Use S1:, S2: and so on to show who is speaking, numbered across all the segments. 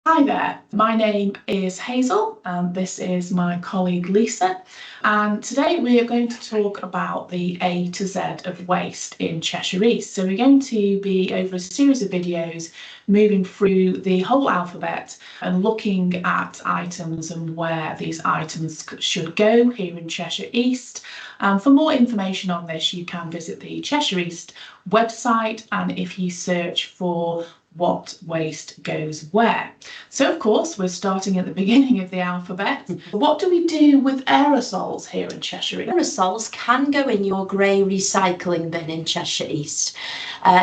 S1: Hi there, my name is Hazel and this is my colleague Lisa, and today we are going to talk about the A to Z of waste in Cheshire East. So we're going to be over a series of videos moving through the whole alphabet and looking at items and where these items should go here in Cheshire East. For more information on this, you can visit the Cheshire East website, and if you search for what waste goes where. So of course we're starting at the beginning of the alphabet. What do we do with aerosols here in Cheshire East?
S2: Aerosols can go in your grey recycling bin in Cheshire East.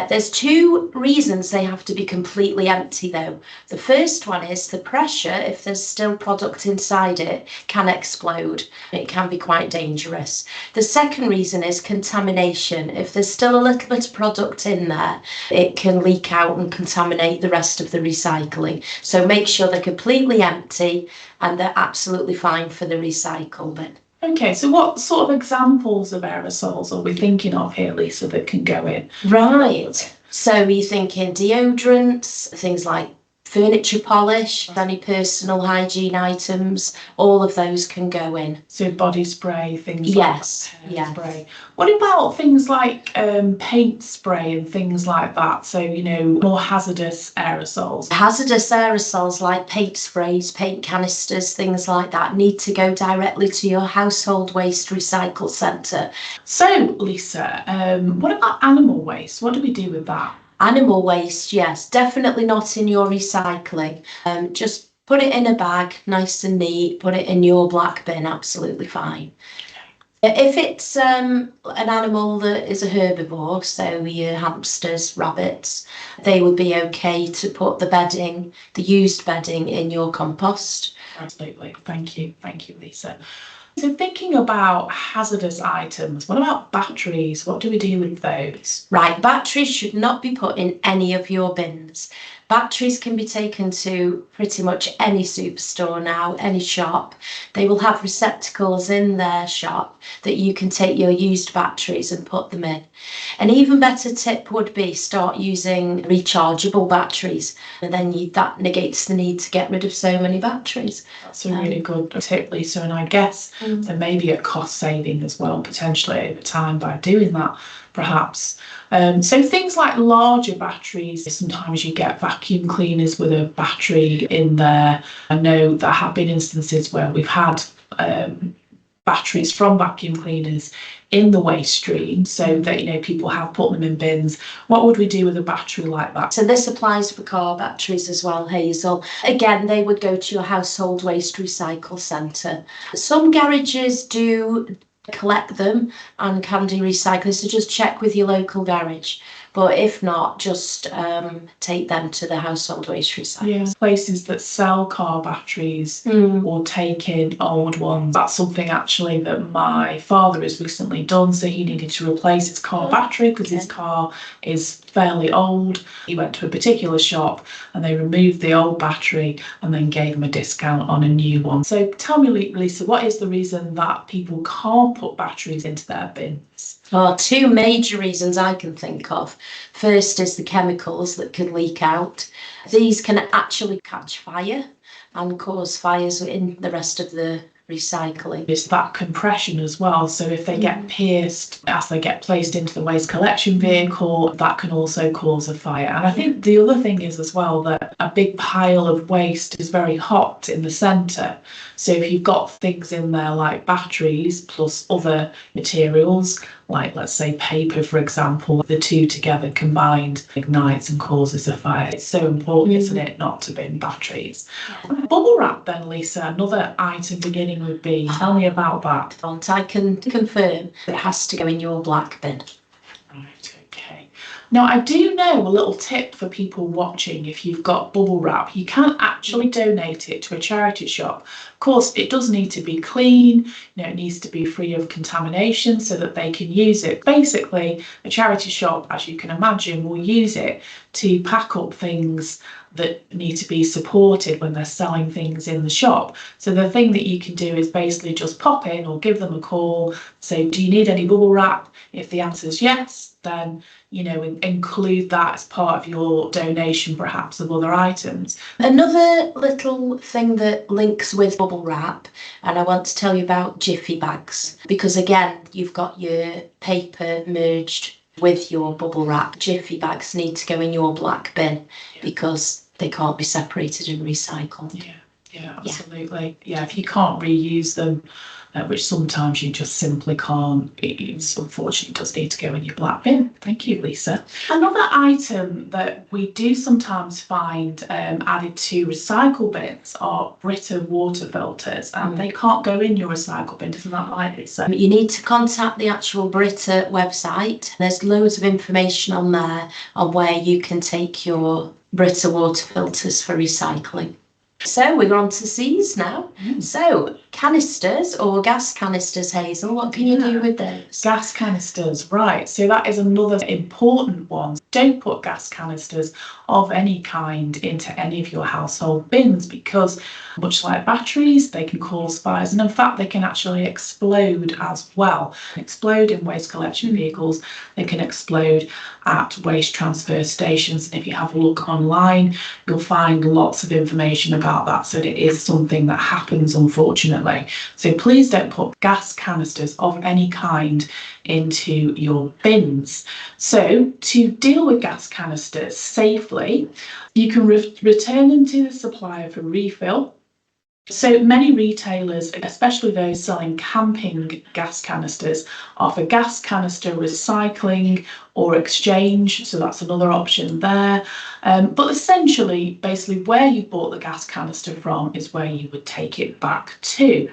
S2: There's two reasons they have to be completely empty though. The first one is the pressure, if there's still product inside it, can explode. It can be quite dangerous. The second reason is contamination. If there's still a little bit of product in there, it can leak out and contaminate the rest of the recycling. So make sure they're completely empty and they're absolutely fine for the recycle bin.
S1: Okay, so what sort of examples of aerosols are we thinking of here, Lisa, that can go in?
S2: Right, so you're thinking deodorants, things like furniture polish, any personal hygiene items, all of those can go in.
S1: So body spray, things
S2: yes,
S1: like that, spray. What about things like paint spray and things like that? So, you know, more hazardous aerosols.
S2: Hazardous aerosols like paint sprays, paint canisters, things like that need to go directly to your household waste recycle centre.
S1: So, Lisa, what about animal waste? What do we do with that?
S2: Animal waste, yes, definitely not in your recycling. Just put it in a bag, nice and neat, put it in your black bin, absolutely fine. If it's an animal that is a herbivore, so your hamsters, rabbits, they would be okay to put the bedding, the used bedding, in your compost.
S1: Absolutely. Thank you, Lisa. So thinking about hazardous items, what about batteries? What do we do with those?
S2: Right, batteries should not be put in any of your bins. Batteries can be taken to pretty much any superstore now, any shop. They will have receptacles in their shop that you can take your used batteries and put them in. An even better tip would be start using rechargeable batteries, and then that negates the need to get rid of so many batteries.
S1: That's a really good tip, Lisa, and I guess there may be a cost saving as well, potentially over time by doing that, perhaps. So things like larger batteries, sometimes you get vacuum cleaners with a battery in there. I know there have been instances where we've had batteries from vacuum cleaners in the waste stream, so that, you know, people have put them in bins. What would we do with a battery like that?
S2: So this applies for car batteries as well, Hazel. Again, they would go to your household waste recycle centre. Some garages do collect them and can do recycling, so just check with your local garage. But if not, just take them to the household waste recycle.
S1: Yeah, places that sell car batteries or take in old ones. That's something actually that my father has recently done. So he needed to replace his car battery because his car is fairly old. He went to a particular shop and they removed the old battery and then gave him a discount on a new one. So tell me, Lisa, what is the reason that people can't put batteries into their bins?
S2: Oh, two major reasons I can think of. First is the chemicals that can leak out. These can actually catch fire and cause fires in the rest of the recycling.
S1: It's that compression as well, so if they get pierced as they get placed into the waste collection vehicle, that can also cause a fire. And I think the other thing is as well that a big pile of waste is very hot in the centre, so if you've got things in there like batteries plus other materials like, let's say, paper, for example, the two together combined ignites and causes a fire. It's so important, isn't it, not to bin batteries. Bubble wrap then, Lisa, another item beginning with B. Tell me about that.
S2: I can confirm it has to go in your black bin.
S1: Right, okay. Now, I do know a little tip for people watching. If you've got bubble wrap, you can actually donate it to a charity shop. Of course, it does need to be clean, you know, it needs to be free of contamination so that they can use it. Basically, a charity shop, as you can imagine, will use it to pack up things that need to be supported when they're selling things in the shop. So the thing that you can do is basically just pop in or give them a call, say, do you need any bubble wrap? If the answer is yes, then include that as part of your donation, perhaps, of other items.
S2: Another little thing that links with bubble wrap, and I want to tell you about jiffy bags, because again, you've got your paper merged with your bubble wrap. Jiffy bags need to go in your black bin because they can't be separated and recycled.
S1: Yeah, absolutely. Yeah, if you can't reuse them, which sometimes you just simply can't, it unfortunately does need to go in your black bin. Thank you, Lisa. Another item that we do sometimes find added to recycle bins are Brita water filters, and they can't go in your recycle bin. Isn't that right, Lisa?
S2: You need to contact the actual Brita website. There's loads of information on there on where you can take your Brita water filters for recycling. So we're on to C's now. So canisters or gas canisters, Hazel, what can you do with those?
S1: Gas canisters, right. So that is another important one. Don't put gas canisters of any kind into any of your household bins, because much like batteries, they can cause fires, and in fact they can actually explode as well. Explode in waste collection vehicles, they can explode at waste transfer stations. And if you have a look online, you'll find lots of information about that. So it is something that happens, unfortunately. So please don't put gas canisters of any kind into your bins. So to deal with gas canisters safely, you can return them to the supplier for refill. So many retailers, especially those selling camping gas canisters, offer gas canister recycling or exchange, so that's another option there. But essentially, basically, where you bought the gas canister from is where you would take it back to.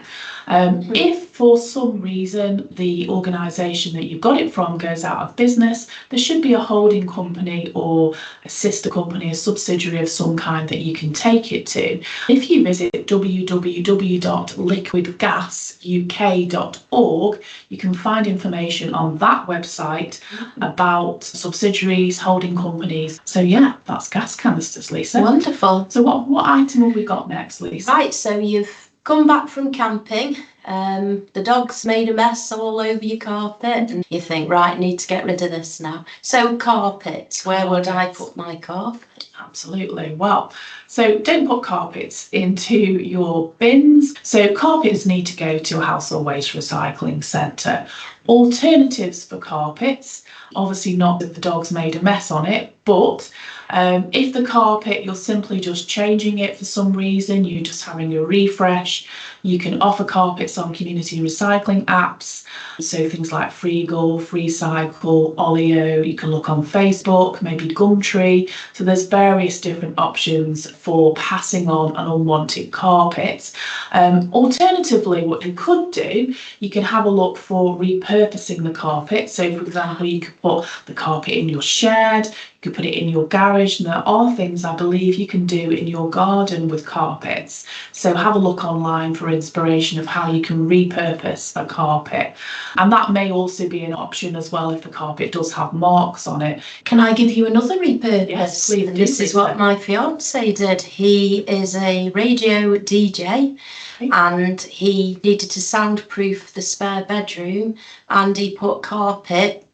S1: If for some reason the organisation that you got it from goes out of business, there should be a holding company or a sister company, a subsidiary of some kind that you can take it to. If you visit www.liquidgasuk.org, you can find information on that website about subsidiaries, holding companies. So yeah, that's gas canisters, Lisa.
S2: Wonderful.
S1: So what item have we got next, Lisa?
S2: Right, so you've come back from camping, the dog's made a mess all over your carpet, and you think, right, I need to get rid of this now. So carpets, where would I put my carpet?
S1: Absolutely. Well, so don't put carpets into your bins. So carpets need to go to a household waste recycling centre. Alternatives for carpets, obviously not if the dog's made a mess on it, but if the carpet, you're simply just changing it for some reason, you're just having a refresh, you can offer carpets on community recycling apps. So things like Freegal, Freecycle, Olio, you can look on Facebook, maybe Gumtree. So there's various different options for passing on an unwanted carpet. Alternatively, what you could do, you can have a look for repurposing the carpet. So for example, you could put the carpet in your shed, you could put it in your garage, and there are things I believe you can do in your garden with carpets. So have a look online for inspiration of how you can repurpose a carpet. And that may also be an option as well if the carpet does have marks on it.
S2: Can I give you another repurpose?
S1: Yes, please.
S2: This is what my fiance did. He is a radio DJ, and he needed to soundproof the spare bedroom, and he put carpet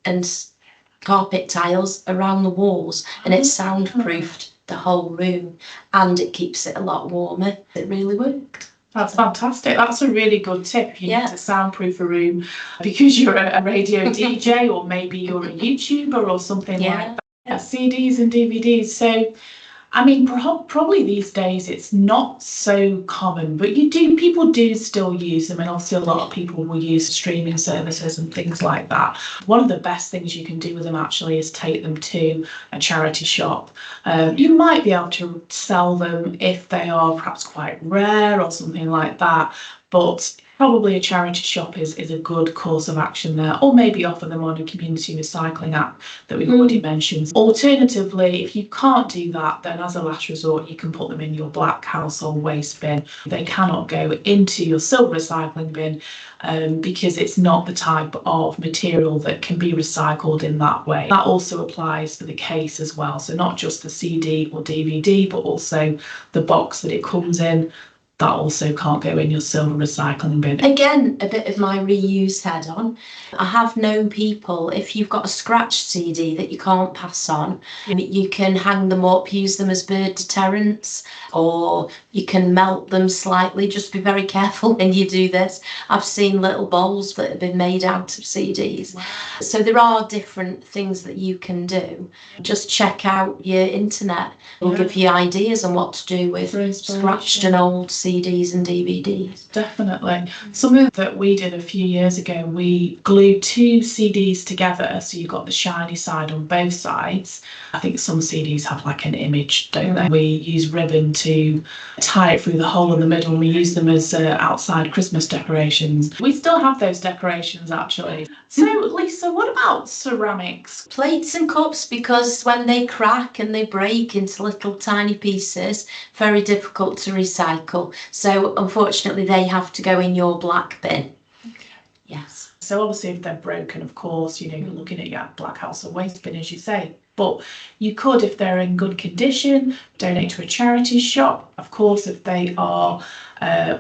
S2: tiles around the walls, and it soundproofed the whole room, and it keeps it a lot warmer. It really worked.
S1: That's fantastic. That's a really good tip if you need to soundproof a room because you're a radio DJ, or maybe you're a YouTuber or something like that. CDs and DVDs. So I mean, probably these days it's not so common, but people do still use them, and obviously a lot of people will use streaming services and things like that. One of the best things you can do with them actually is take them to a charity shop. You might be able to sell them if they are perhaps quite rare or something like that, but probably a charity shop is a good course of action there, or maybe offer them on a community recycling app that we've already mentioned. Alternatively, if you can't do that, then as a last resort, you can put them in your black household waste bin. They cannot go into your silver recycling bin because it's not the type of material that can be recycled in that way. That also applies for the case as well. So not just the CD or DVD, but also the box that it comes in. That also can't go in your silver recycling bin.
S2: Again, a bit of my reuse head on. I have known people, if you've got a scratched CD that you can't pass on, you can hang them up, use them as bird deterrents, or you can melt them slightly. Just be very careful when you do this. I've seen little bowls that have been made out of CDs.
S1: Wow.
S2: So there are different things that you can do. Just check out your internet. It'll give you ideas on what to do with scratched and old CDs and DVDs.
S1: Definitely. Something that we did a few years ago, we glued two CDs together, so you've got the shiny side on both sides. I think some CDs have like an image, don't they? We use ribbon to tie it through the hole in the middle, and we use them as outside Christmas decorations. We still have those decorations actually. So Lisa, what about ceramics?
S2: Plates and cups, because when they crack and they break into little tiny pieces, very difficult to recycle. So unfortunately they have to go in your black bin.
S1: Okay.
S2: Yes.
S1: So obviously if they're broken, of course, you're looking at your black household waste bin, as you say. But you could, if they're in good condition, donate to a charity shop. Of course, if they are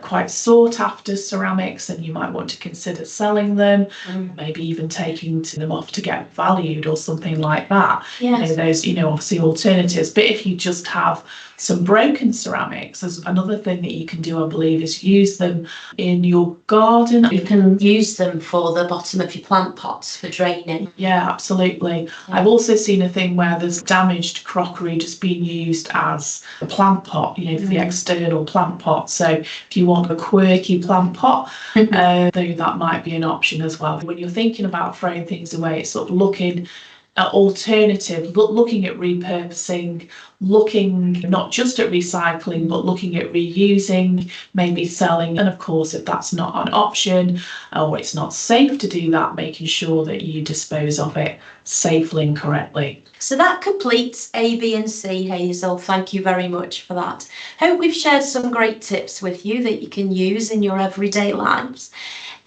S1: quite sought after ceramics, then you might want to consider selling them, maybe even taking them off to get valued or something like that.
S2: Yes.
S1: Those, obviously alternatives. But if you just have some broken ceramics, there's another thing that you can do, I believe, is use them in your garden.
S2: You can use them for the bottom of your plant pots for draining.
S1: Yeah, absolutely. Yeah. I've also seen a thing where there's damaged crockery just being used as a plant pot, for the external plant pot. So if you want a quirky plant pot, though that might be an option as well. When you're thinking about throwing things away, it's sort of looking at alternative, looking at repurposing, looking not just at recycling, but looking at reusing, maybe selling. And of course, if that's not an option or it's not safe to do that, making sure that you dispose of it safely and correctly.
S2: So that completes A, B and C, Hazel. Thank you very much for that. Hope we've shared some great tips with you that you can use in your everyday lives.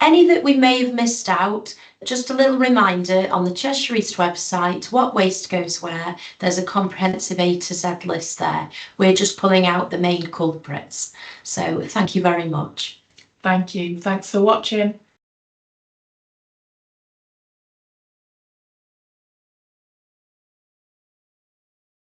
S2: Any that we may have missed out, just a little reminder on the Cheshire East website, what waste goes where. There's a comprehensive A to Z list there. We're just pulling out the main culprits. So thank you very much.
S1: Thank you. Thanks for watching.